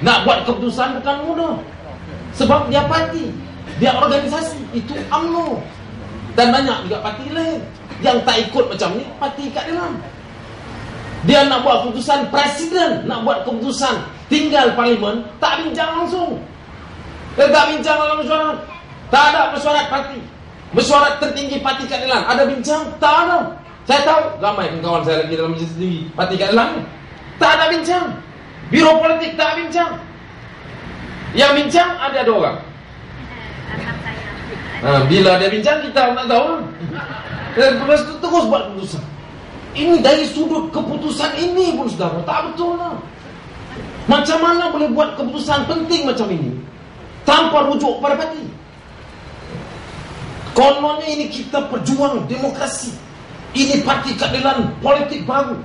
Nak buat keputusan bukan mudah. Sebab dia parti, dia organisasi, itu UMNO. Dan banyak juga parti lain yang tak ikut macam ni, parti keadilan. Dia nak buat keputusan presiden, nak buat keputusan tinggal parlimen, tak bincang langsung. Dia tak bincang dalam mesyuarat. Tak ada mesyuarat parti. Mesyuarat tertinggi parti keadilan ada bincang? Tak ada. Saya tahu ramai kawan saya lagi dalam majlis tinggi parti keadilan ni. Tak ada bincang. Biro politik tak bincang. Yang bincang ada orang. Bila dia bincang kita tak tahu. Lepas itu terus buat keputusan. Ini dari sudut keputusan ini pun saudara tak betul lah. Macam mana boleh buat keputusan penting macam ini tanpa rujuk pada parti? Kononnya ini kita perjuang demokrasi. Ini parti keadilan politik baru.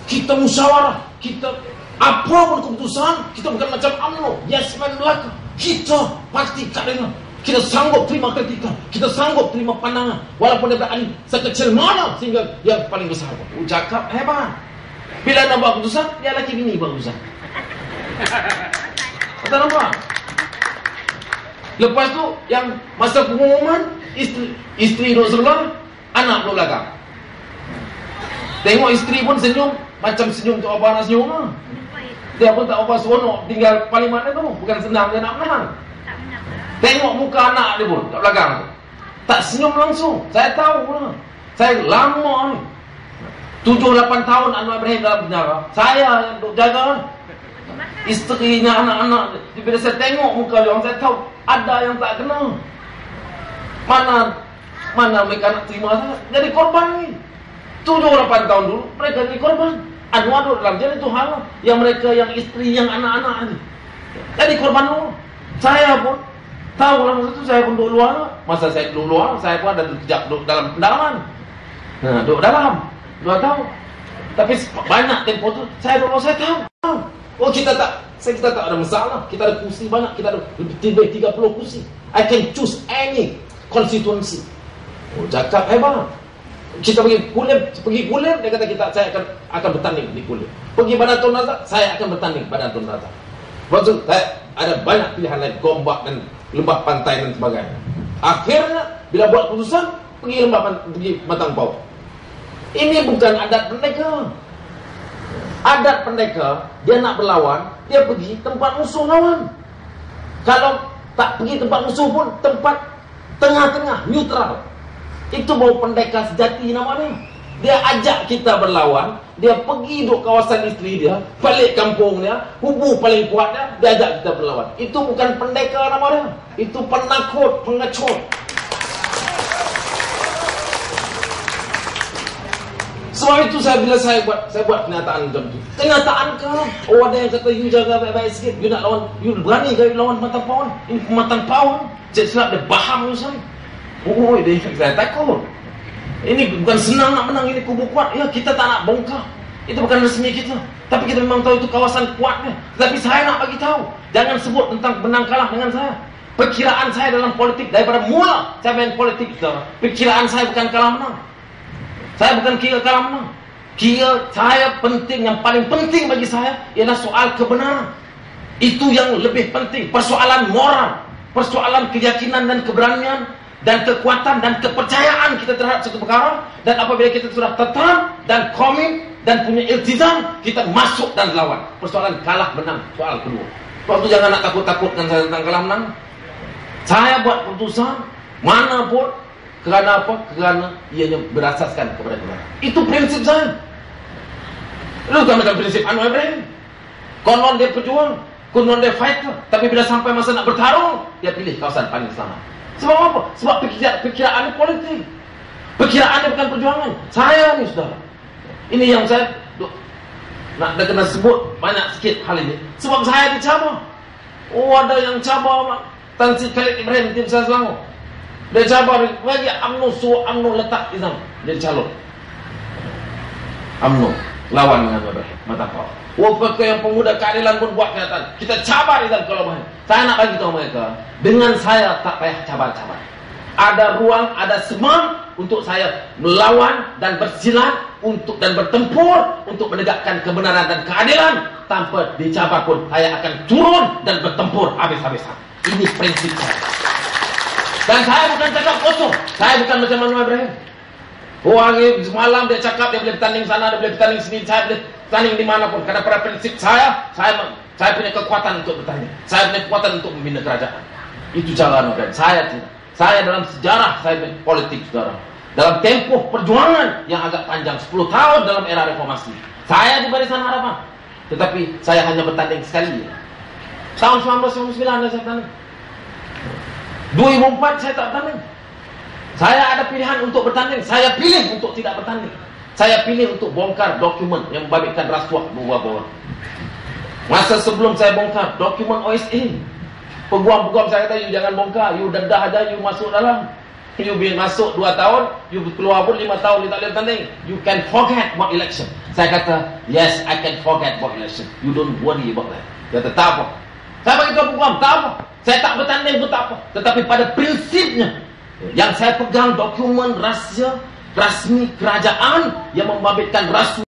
Kita musyawarah, kita apa pun keputusan, kita bukan macam UMNO, yes man belaka. Kita parti keadilan. Kita sanggup terima kritikan, kita sanggup terima pandangan, walaupun dia berani sekecil mana sehingga yang paling besar. Cakap hebat. Bila nak buat keputusan, dia laki bini buat keputusan. Kita nampak. Lepas tu yang masa pengumuman, isteri duduk sebelah, anak duduk belakang. Tengok isteri pun senyum, macam senyum tu apa nak senyum lah. Dia pun tak apa seronok tinggal parlimen tu, bukan senang dia nak menang. Tengok muka anak dia pun kat belakang tu, tak senyum langsung. Saya tahu lah. Saya lama ni 7-8 tahun Anwar Ibrahim dalam penjara. Saya yang duk jaga isterinya, anak-anak. Bila saya tengok muka dia orang, saya tahu ada yang tak kena. Mana mereka nak terima saya jadi korban ni. 7-8 tahun dulu mereka jadi korban. Anwar duduk dalam jalan itu hal lah. Yang mereka, yang isteri, yang anak-anak ni jadi korban dulu. Saya pun tahu lah masa tu saya pun duduk luar. Masa saya duduk luar, saya pun ada duduk dalam pendalaman. Duduk dalam 2 tahun. Tapi banyak tempoh tu saya duduk, saya tahu. Oh kita tak ada masalah. Kita ada kursi banyak. Kita ada lebih 30 kursi. I can choose any constituency. Oh cakap hebat. Kita pergi kulim, dia kata saya akan bertanding di kulim. Pergi Badan Tun Razak, saya akan bertanding Badan Tun Razak. Lepas tu saya ada banyak pilihan lain, Gombak dan Lembah Pantai dan sebagainya. Akhirnya bila buat keputusan, pergi Matang Pau. Ini bukan adat pendekar. Adat pendekar, dia nak berlawan, dia pergi tempat musuh lawan. Kalau tak pergi tempat musuh pun, tempat tengah-tengah, neutral. Itu baru pendekar sejati namanya. Dia ajak kita berlawan, dia pergi duduk kawasan isteri dia, balik kampung dia, hubung paling kuat dia ajak kita berlawan. Itu bukan pendekar namanya. Itu penakut, pengecut. Sebab itu bila saya buat kenyataan macam itu. Kenyataan kan? Oh ada yang kata you jaga baik-baik sikit, you nak lawan, you berani ke lawan Matang Pau? Ini Matang Pau. Jadi silap dia faham saya. Oh dia saya takut. Ini bukan senang nak menang, ini kubu kuat. Ya kita tak nak bongkar. Itu bukan resmi kita. Tapi kita memang tahu itu kawasan kuatnya. Tapi saya nak bagi tahu, jangan sebut tentang menang kalah dengan saya. Perkiraan saya dalam politik daripada mula saya main politik, perkiraan saya bukan kalah menang. Saya bukan kira kalah menang. Kira saya penting, yang paling penting bagi saya ialah soal kebenaran. Itu yang lebih penting. Persoalan moral, persoalan keyakinan dan keberanian dan kekuatan dan kepercayaan kita terhadap satu perkara. Dan apabila kita sudah tetap dan komit dan punya iltizam, kita masuk dan lawan. Persoalan kalah menang, soal kedua. Waktu jangan nak takut-takutkan saya tentang kalah menang. Saya buat keputusan manapun. Kerana apa? Kerana ianya berasaskan kepada kebenaran. Itu prinsip saya. Itu bukan macam prinsip Anwar Ibrahim. Konon dia pejuang, konon dia fighter, tapi bila sampai masa nak bertarung, dia pilih kawasan paling selamat. Sebab apa? Sebab perkiraan politik. Perkiraan bukan perjuangan. Saya ni saudara, ini yang saya nak kena sebut banyak sikit hal ini. Sebab saya dicabar. Oh ada yang cabar Tan Sri Khalid Ibrahim Tim Besar Selangor. Dia cabar bagi UMNO, suruh UMNO letak Izam jadi calon UMNO lawan dengan Matang Pau. Walaupun yang pemuda keadilan pun buat kenyataan, kita cabar Izam kalau boleh. Saya nak bagi tahu mereka, dengan saya tak payah cabar-cabar. Ada ruang, ada semangat untuk saya melawan dan bersilat dan bertempur untuk menegakkan kebenaran dan keadilan. Tanpa dicabar pun saya akan turun dan bertempur habis-habisan. Ini prinsip saya. Dan saya bukan cakap kosong. Saya bukan macam Anwar Ibrahim. Semalam dia cakap dia boleh bertanding sana, dia boleh bertanding sini, saya boleh bertanding di mana pun. Karena pada prinsip saya punya kekuatan untuk bertanding. Saya punya kekuatan untuk membina kerajaan. Itu cara Anwar Ibrahim. Saya tidak. Saya dalam sejarah saya politik, saudara. Dalam tempoh perjuangan yang agak panjang 10 tahun dalam era reformasi. Saya di Barisan Harapan. Tetapi saya hanya bertanding sekali. Tahun 1999 saya bertanding. 2004 saya tak bertanding. Saya ada pilihan untuk bertanding. Saya pilih untuk tidak bertanding. Saya pilih untuk bongkar dokumen yang membabitkan rasuah bawah-bawah. Masa sebelum saya bongkar dokumen OSA, peguam-peguam saya kata, you jangan bongkar, you dedah aja, you masuk dalam. You masuk 2 tahun, you keluar pun 5 tahun, you tak boleh bertanding. You can forget about election. Saya kata, yes, I can forget about election. You don't worry about that. Dia kata, tak apa. Saya bagi tahu peguam, tak apa. Saya tak bertanding pun tak apa. Tetapi pada prinsipnya, yang saya pegang dokumen rahsia rasmi kerajaan yang membabitkan rasuah